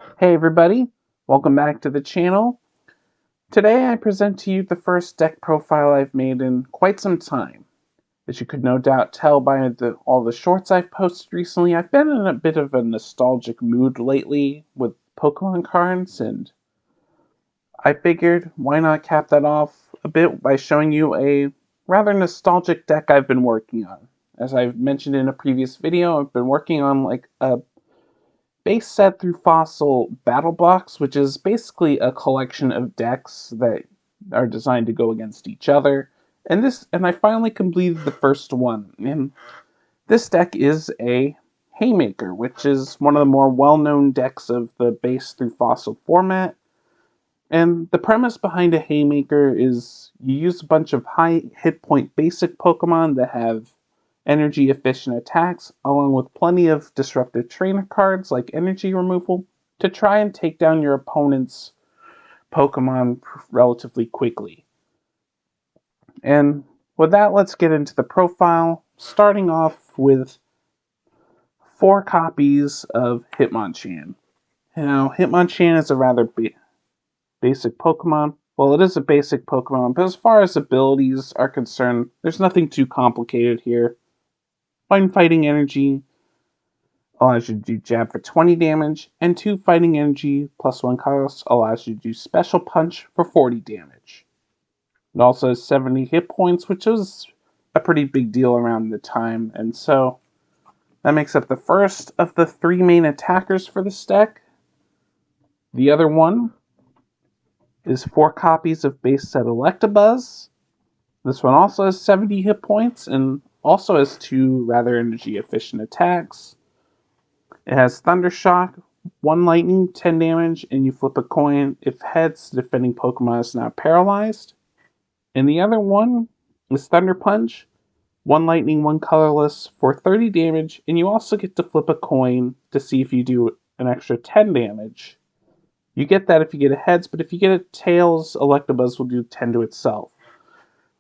Hey everybody, welcome back to the channel. Today I present to you the first deck profile I've made in quite some time. As you could no doubt tell by all the shorts I've posted recently, I've been in a bit of a nostalgic mood lately with Pokemon cards, and I figured why not cap that off a bit by showing you a rather nostalgic deck I've been working on. As I've mentioned in a previous video, I've been working on like a base set through Fossil Battle Box, which is basically a collection of decks that are designed to go against each other. And I finally completed the first one. And this deck is a Haymaker, which is one of the more well-known decks of the base through Fossil format. And the premise behind a Haymaker is you use a bunch of high hit point basic Pokemon that have energy efficient attacks, along with plenty of disruptive trainer cards like energy removal, to try and take down your opponent's Pokemon relatively quickly. And with that, let's get into the profile, starting off with 4 copies of Hitmonchan. Now, Hitmonchan is a rather basic Pokemon. Well, it is a basic Pokemon, but as far as abilities are concerned, there's nothing too complicated here. One fighting energy allows you to do jab for 20 damage, and 2 fighting energy plus 1 colorless allows you to do special punch for 40 damage. It also has 70 hit points, which was a pretty big deal around the time, and so that makes up the first of the 3 main attackers for this deck. The other one is 4 copies of base set Electabuzz. This one also has 70 hit points and also has 2 rather energy efficient attacks. It has Thunder Shock, 1 lightning, 10 damage, and you flip a coin. If heads, the defending Pokemon is now paralyzed. And the other one is Thunder Punch, 1 lightning, 1 colorless for 30 damage, and you also get to flip a coin to see if you do an extra 10 damage. You get that if you get a heads, but if you get a tails, Electabuzz will do 10 to itself.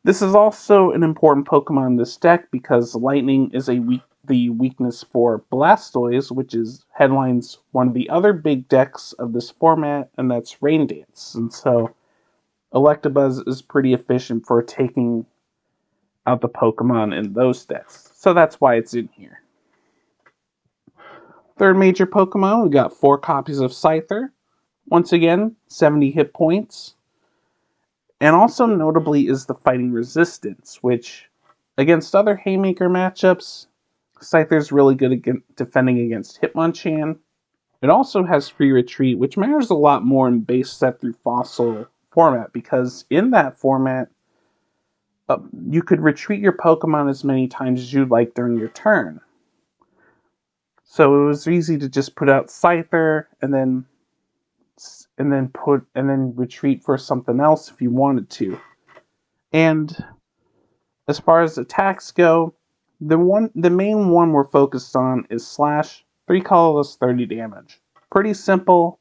This is also an important Pokemon in this deck because lightning is the weakness for Blastoise, which headlines one of the other big decks of this format, and that's Rain Dance. And so Electabuzz is pretty efficient for taking out the Pokemon in those decks. So that's why it's in here. Third major Pokemon, we got 4 copies of Scyther. Once again, 70 hit points. And also notably is the fighting resistance, which against other Haymaker matchups, Scyther's really good at defending against Hitmonchan. It also has free retreat, which matters a lot more in base set through Fossil format, because in that format, you could retreat your Pokemon as many times as you'd like during your turn. So it was easy to just put out Scyther and then retreat for something else if you wanted to. And as far as attacks go, the main one we're focused on is Slash, 3 colorless, 30 damage. Pretty simple,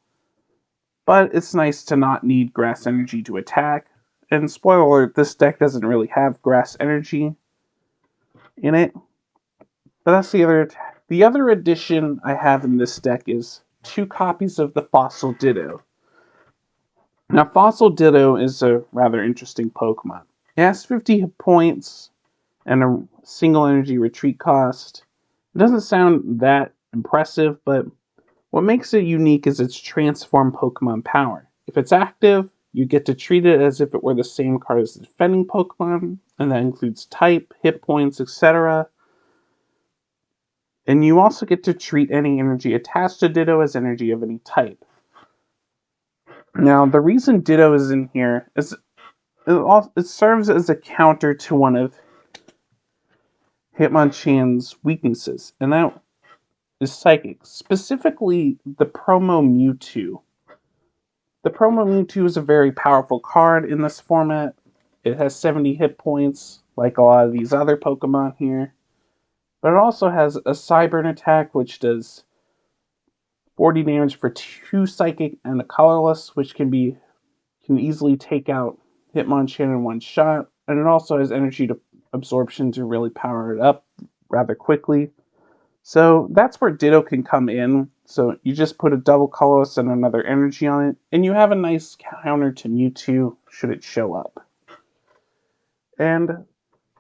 but it's nice to not need grass energy to attack. And spoiler alert, this deck doesn't really have grass energy in it. But that's the other attack. The other addition I have in this deck is 2 copies of the Fossil Ditto. Now, Fossil Ditto is a rather interesting Pokemon. It has 50 hit points and a single energy retreat cost. It doesn't sound that impressive, but what makes it unique is its transform Pokemon power. If it's active, you get to treat it as if it were the same card as the defending Pokemon, and that includes type, hit points, etc. And you also get to treat any energy attached to Ditto as energy of any type. Now, the reason Ditto is in here is it serves as a counter to one of Hitmonchan's weaknesses, and that is Psychic, specifically the promo Mewtwo. The promo Mewtwo is a very powerful card in this format. It has 70 hit points, like a lot of these other Pokemon here. But it also has a Cyburn attack, which does 40 damage for 2 Psychic and a Colorless, which can easily take out Hitmonchan in one shot. And it also has energy absorption to really power it up rather quickly. So that's where Ditto can come in So you just put a double colorless and another energy on it, and you have a nice counter to Mewtwo should it show up. And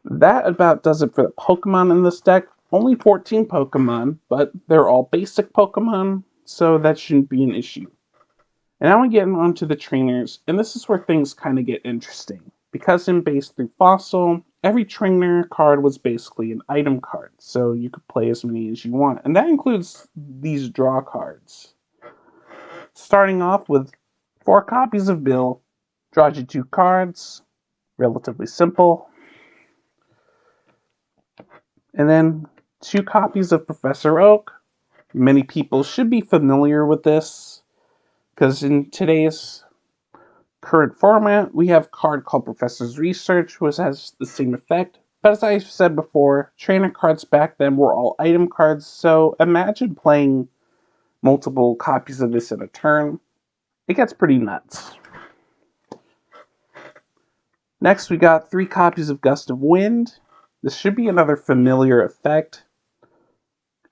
that about does it for the Pokemon in this deck. Only 14 Pokemon, but they're all basic Pokemon, so that shouldn't be an issue. And now we get on to the trainers, and this is where things kind of get interesting. Because in Base through Fossil, every trainer card was basically an item card, so you could play as many as you want. And that includes these draw cards. Starting off with 4 copies of Bill, draws you 2 cards, relatively simple. And then 2 copies of Professor Oak. Many people should be familiar with this, because in today's current format, we have a card called Professor's Research, which has the same effect. But as I said before, trainer cards back then were all item cards, so imagine playing multiple copies of this in a turn. It gets pretty nuts. Next, we got 3 copies of Gust of Wind. This should be another familiar effect.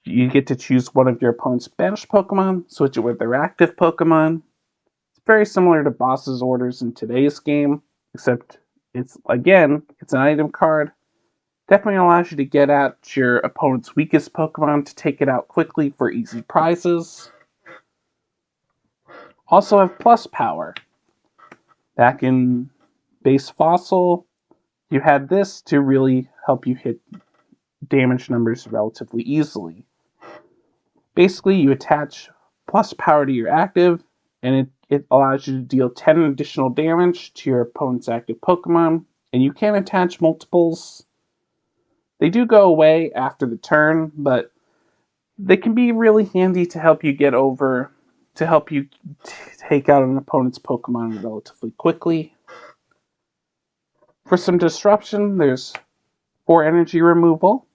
You get to choose one of your opponent's banished Pokemon, switch it with their active Pokemon. It's very similar to Boss's Orders in today's game, except it's an item card. Definitely allows you to get at your opponent's weakest Pokemon to take it out quickly for easy prizes. Also have plus power. Back in Base Fossil, you had this to really help you hit damage numbers relatively easily. Basically, you attach plus power to your active, and it allows you to deal 10 additional damage to your opponent's active Pokemon, and you can attach multiples. They do go away after the turn, but they can be really handy to help you take out an opponent's Pokemon relatively quickly. For some disruption, there's 4 energy removal.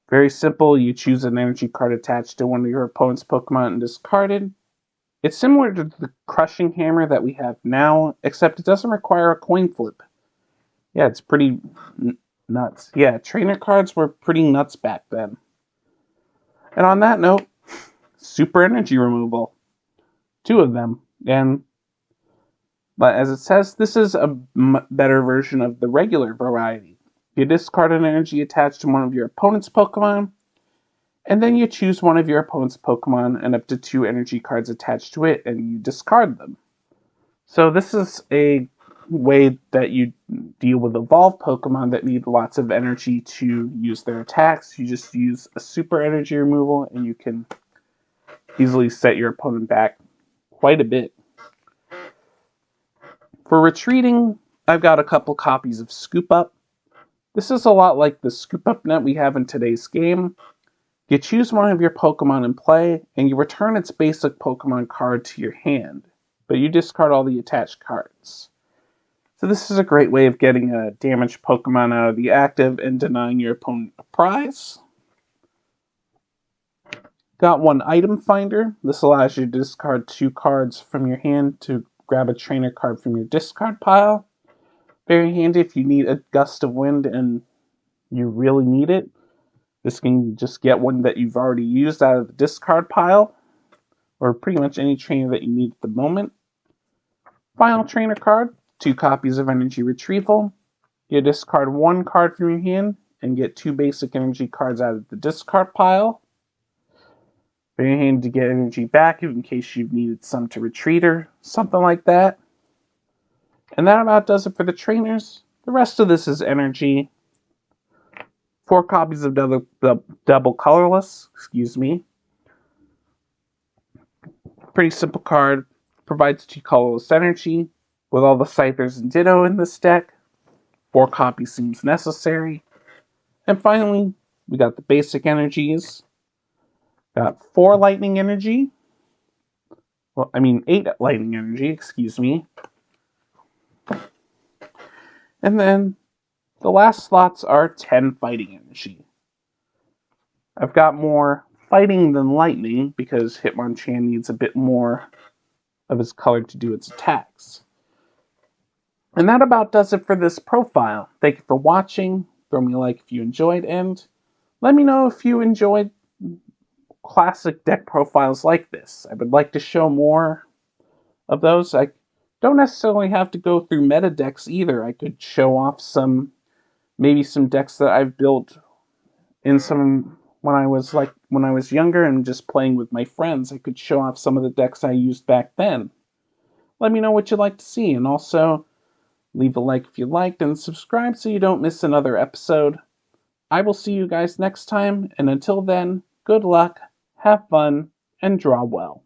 Very simple, you choose an energy card attached to one of your opponent's Pokemon and discard it. It's similar to the Crushing Hammer that we have now, except it doesn't require a coin flip. Yeah, it's pretty nuts. Yeah, trainer cards were pretty nuts back then. And on that note, super energy removal. 2 of them. But as it says, this is a better version of the regular variety. You discard an energy attached to one of your opponent's Pokemon, and then you choose one of your opponent's Pokemon and up to 2 energy cards attached to it, and you discard them. So this is a way that you deal with evolved Pokemon that need lots of energy to use their attacks. You just use a super energy removal, and you can easily set your opponent back quite a bit. For retreating, I've got a couple copies of Scoop Up. This is a lot like the Scoop Up net we have in today's game. You choose one of your Pokemon in play, and you return its basic Pokemon card to your hand, but you discard all the attached cards. So this is a great way of getting a damaged Pokemon out of the active and denying your opponent a prize. Got 1 Item Finder. This allows you to discard 2 cards from your hand to grab a trainer card from your discard pile. Very handy if you need a Gust of Wind and you really need it. This can just get one that you've already used out of the discard pile, or pretty much any trainer that you need at the moment. Final trainer card, 2 copies of Energy Retrieval. You discard 1 card from your hand and get 2 basic energy cards out of the discard pile. Very handy to get energy back in case you've needed some to retreat or something like that. And that about does it for the trainers. The rest of this is energy. 4 copies of double colorless, Pretty simple card. Provides 2 colorless energy. With all the Scythers and Ditto in this deck, 4 copies seems necessary. And finally, we got the basic energies. Got 4 lightning energy. 8 lightning energy, And then the last slots are 10 fighting energy. I've got more fighting than lightning because Hitmonchan needs a bit more of his color to do its attacks. And that about does it for this profile. Thank you for watching. Throw me a like if you enjoyed, and let me know if you enjoyed classic deck profiles like this. I would like to show more of those. I don't necessarily have to go through meta decks either. I could show off maybe some decks that I've built in some when I was younger and just playing with my friends. I could show off some of the decks I used back then. Let me know what you'd like to see, and also leave a like if you liked and subscribe so you don't miss another episode. I will see you guys next time, and until then, good luck, have fun, and draw well.